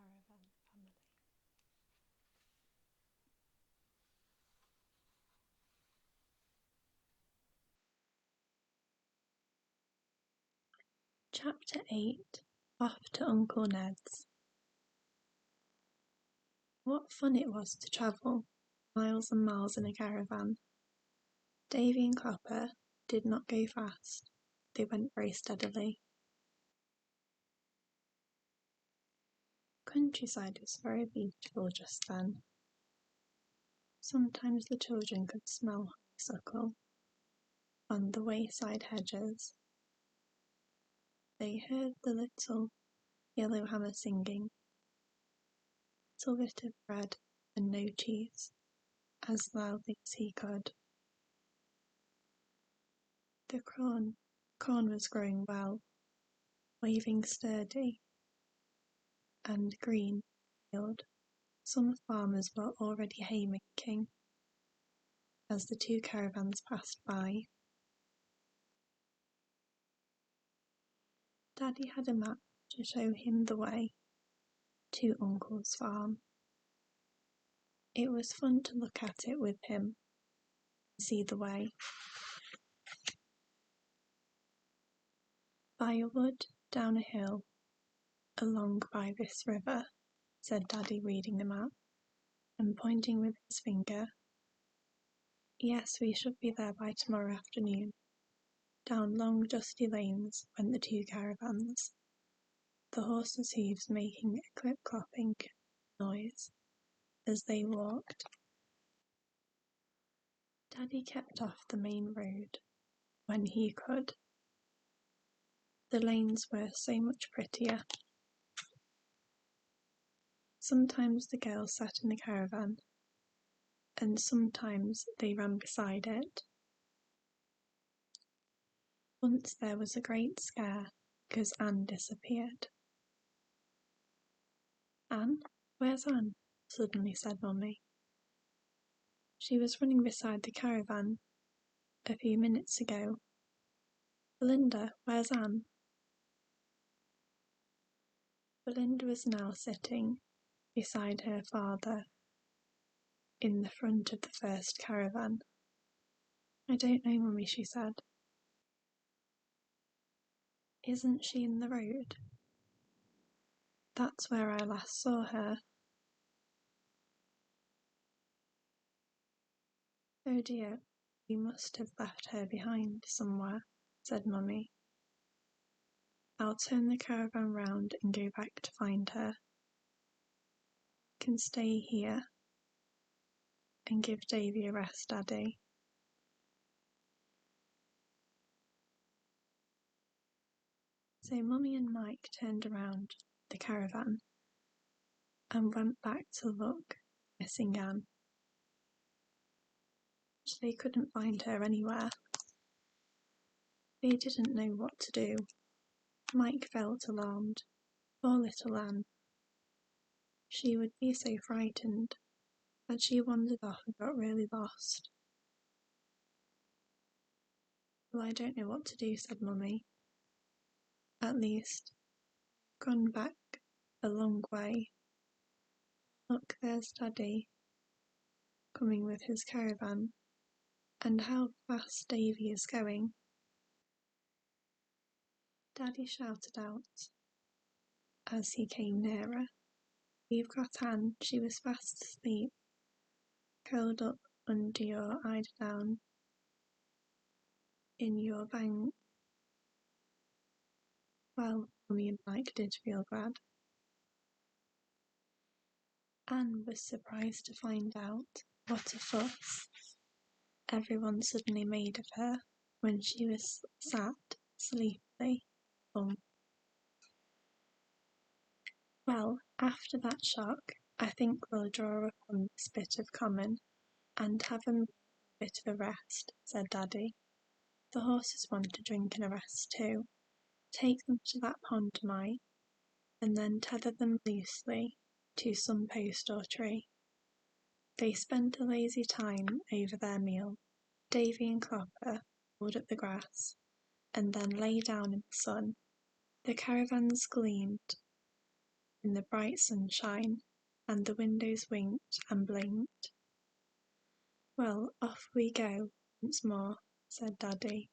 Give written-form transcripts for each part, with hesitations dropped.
Caravan family. Chapter 8. Off to Uncle Ned's. What fun it was to travel miles and miles in a caravan. Davy and Copper did not go fast. They went very steadily. Countryside was very beautiful just then. Sometimes the children could smell honeysuckle on the wayside hedges. They heard the little yellow hammer singing, little bit of bread and no cheese, as loudly as he could. The corn was growing well, waving sturdy and green field. Some farmers were already haymaking as the two caravans passed by. Daddy had a map to show him the way to Uncle's farm. It was fun to look at it with him and see the way. By a wood, down a hill, along by this river, said Daddy, reading the map and pointing with his finger. Yes, we should be there by tomorrow afternoon. Down long dusty lanes went the two caravans, the horses' hooves making a clip-clopping noise as they walked. Daddy kept off the main road when he could. The lanes were so much prettier. Sometimes the girls sat in the caravan, and sometimes they ran beside it. Once there was a great scare because Anne disappeared. Anne? Where's Anne? Suddenly said Mummy. She was running beside the caravan a few minutes ago. Belinda, where's Anne? Belinda was now sitting beside her father in the front of the first caravan. I don't know, Mummy, she said. Isn't she in the road? That's where I last saw her. Oh dear, we must have left her behind somewhere, said Mummy. I'll turn the caravan round and go back to find her. Can stay here and give Davy a rest, Daddy. So Mummy and Mike turned around the caravan and went back to look missing Anne. They couldn't find her anywhere. They didn't know what to do. Mike felt alarmed. Poor little Anne. She would be so frightened that she wandered off and got really lost. Well, I don't know what to do, said Mummy. At least, gone back a long way. Look, there's Daddy, coming with his caravan, and how fast Davy is going. Daddy shouted out as he came nearer. We've got Anne, she was fast asleep, curled up under your eiderdown in your bank. Well, Mummy and Mike did feel glad. Anne was surprised to find out what a fuss everyone suddenly made of her when she was sat sleepily. Well, after that shock, I think we'll draw upon this bit of common and have a bit of a rest, said Daddy. The horses want a drink and a rest too. Take them to that pond, Mike, and then tether them loosely to some post or tree. They spent a lazy time over their meal. Davy and Copper pulled at the grass and then lay down in the sun. The caravans gleamed in the bright sunshine, and the windows winked and blinked. "Well, off we go once more," said Daddy,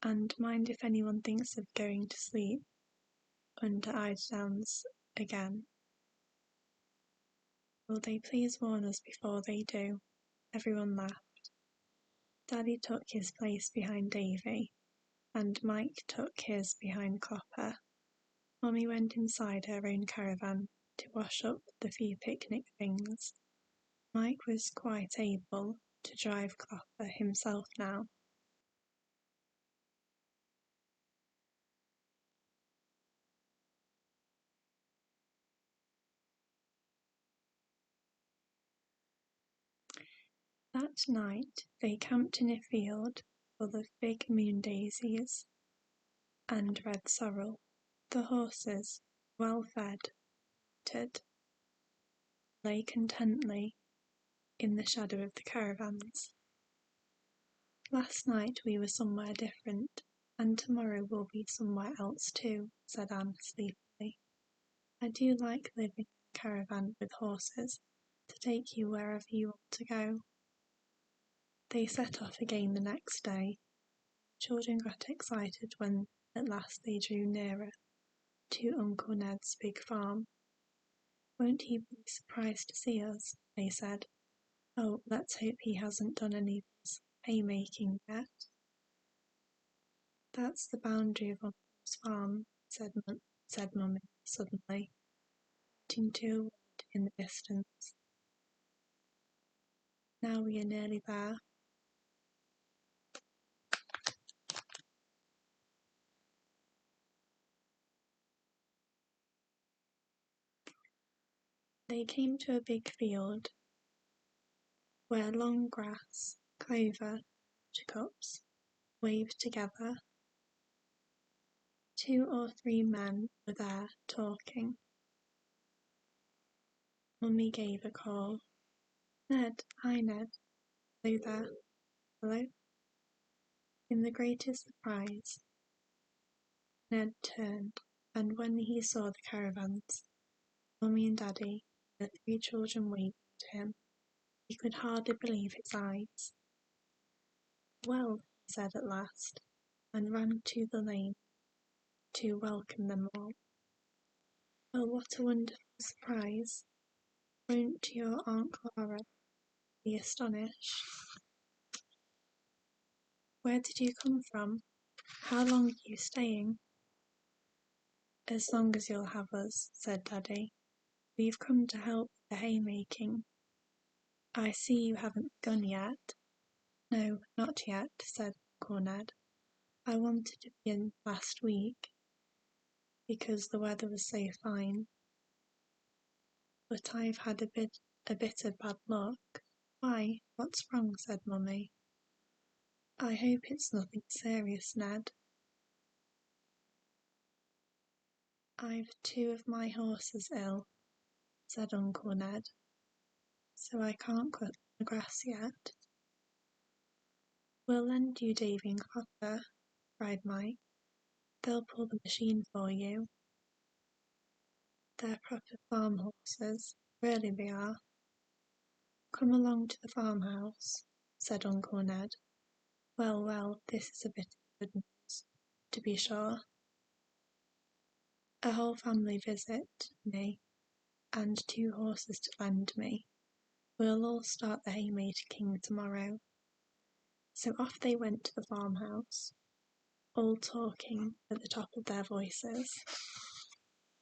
"and mind if anyone thinks of going to sleep under eiderdowns again. Will they please warn us before they do?" Everyone laughed. Daddy took his place behind Davy, and Mike took his behind Clopper. Mummy went inside her own caravan to wash up the few picnic things. Mike was quite able to drive Clopper himself now. That night they camped in a field full of big moon daisies and red sorrel. The horses, well fed, lay contentedly in the shadow of the caravans. "Last night we were somewhere different, and tomorrow we'll be somewhere else too," said Anne sleepily. "I do like living in a caravan with horses to take you wherever you want to go." They set off again the next day. Children got excited when at last they drew nearer to Uncle Ned's big farm. "Won't he be surprised to see us?" they said. "Oh, let's hope he hasn't done any of his haymaking yet." "That's the boundary of Uncle's farm," said Mummy suddenly, pointing to a wood in the distance. "Now we are nearly there." They came to a big field where long grass, clover, buttercups waved together. 2 or 3 men were there talking. Mummy gave a call. "Ned, hi Ned." "Hello there." "Hello." In the greatest surprise, Ned turned, and when he saw the caravans, Mummy and Daddy, and the 3 children waving to him, he could hardly believe his eyes. "Well," he said at last, and ran to the lane to welcome them all. "Oh, what a wonderful surprise! Won't your Aunt Clara be astonished?" "Where did you come from? How long are you staying?" "As long as you'll have us," said Daddy. "We've come to help with the haymaking." "I see you haven't begun yet." "No, not yet," said Uncle Ned. "I wanted to begin last week, because the weather was so fine. But I've had a bit of bad luck." "Why, what's wrong?" said Mummy. "I hope it's nothing serious, Ned." "I've 2 of my horses ill," said Uncle Ned, "so I can't cut the grass yet." "We'll lend you Davy and Copper," cried Mike. "They'll pull the machine for you. They're proper farm horses, really they are." "Come along to the farmhouse," said Uncle Ned. "Well, well, this is a bit of good news, to be sure. A whole family visit me, and 2 horses to lend me. We'll all start the haymaking tomorrow." So off they went to the farmhouse, all talking at the top of their voices.